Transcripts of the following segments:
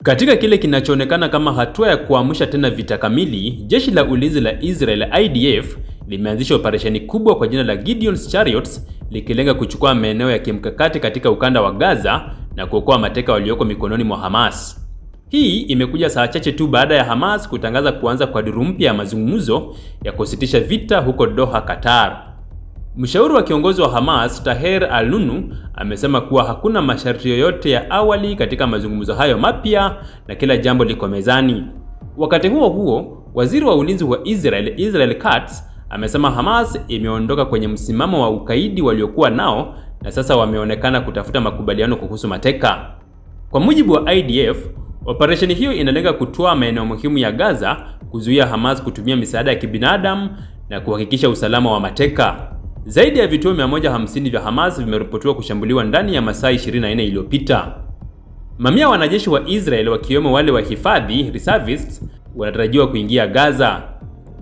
Katika kile kinachoonekana kama hatua ya kuamsha tena vita kamili, jeshi la ulinzi la Israel IDF limeanzisha operesheni kubwa kwa jina la Gideon's Chariots, likilenga kuchukua maeneo ya kimkakati katika ukanda wa Gaza na kuokoa mateka walioko mikononi mwa Hamas. Hii imekuja saa chache tu baada ya Hamas kutangaza kuanza kwa duru mpya ya mazungumzo ya kusitisha vita huko Doha, Qatar. Mshauri wa kiongozi wa Hamas, Taher al-Nunu, amesema kuwa hakuna masharti yoyote ya awali katika mazungumzo hayo mapya na kila jambo liko mezani. Wakati huo huo, waziri wa ulinzi wa Israel Katz, amesema Hamas imeondoka kwenye msimamo wa ukaidi waliokuwa nao na sasa wameonekana kutafuta makubaliano kuhusu mateka. Kwa mujibu wa IDF, operesheni hiyo inalenga kutoa maeneo muhimu ya Gaza, kuzuia Hamas kutumia misaada ya kibinadamu na kuhakikisha usalama wa mateka. Zaidi ya vituo 150 vya Hamas vimeripotiwa kushambuliwa ndani ya masaa 24 iliyopita. Mamia wanajeshi wa Israel wakiwemo wale wa hifadhi reservists wanatarajiwa kuingia Gaza.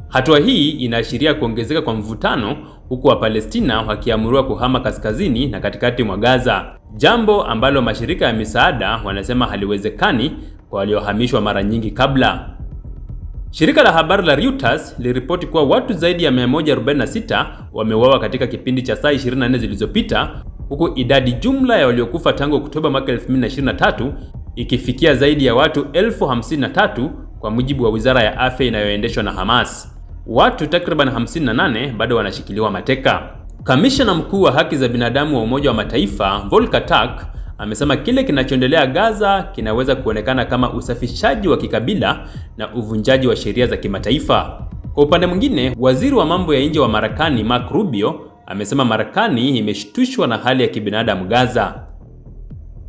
Hatua hii inaashiria kuongezeka kwa mvutano, huku wa Palestina wakiamuriwa kuhama kaskazini na katikati mwa Gaza, jambo ambalo mashirika ya misaada wanasema haliwezekani kwa waliohamishwa mara nyingi kabla. Shirika la habari la Reuters liripoti kuwa watu zaidi ya 146 wameuawa katika kipindi cha saa 24 zilizopita, huku idadi jumla ya waliokufa tangu Oktoba mwaka 2023 ikifikia zaidi ya watu 1053 kwa mujibu wa Wizara ya Afya inayoendeshwa na Hamas. Watu takriban 58 bado wanashikiliwa mateka. Kamishna mkuu wa haki za binadamu wa Umoja wa Mataifa, Volker Turk, amesema kile kinachoendelea Gaza kinaweza kuonekana kama usafishaji wa kikabila na uvunjaji wa sheria za kimataifa. Kwa upande mwingine, waziri wa mambo ya nje wa Marekani, Marco Rubio, amesema Marekani imeshtushwa na hali ya kibinadamu Gaza.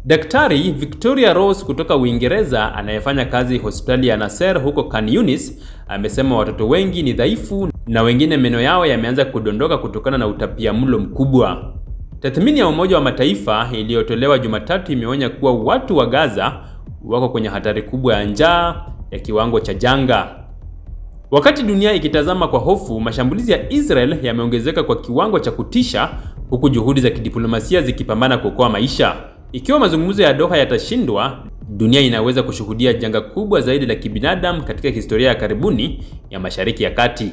Daktari Victoria Rose kutoka Uingereza anayefanya kazi hospitali ya Nasser huko Khan Yunis amesema watoto wengi ni dhaifu na wengine meno yao yameanza kudondoka kutokana na utapiamlo mkubwa. Tathmini ya Umoja wa Mataifa iliyotolewa Jumatatu imeonya kuwa watu wa Gaza wako kwenye hatari kubwa ya njaa ya kiwango cha janga. Wakati dunia ikitazama kwa hofu, mashambulizi ya Israel yameongezeka kwa kiwango cha kutisha, huku juhudi za kidiplomasia zikipambana kuokoa maisha. Ikiwa mazungumzo ya Doha yatashindwa, dunia inaweza kushuhudia janga kubwa zaidi la kibinadamu katika historia ya karibuni ya Mashariki ya Kati.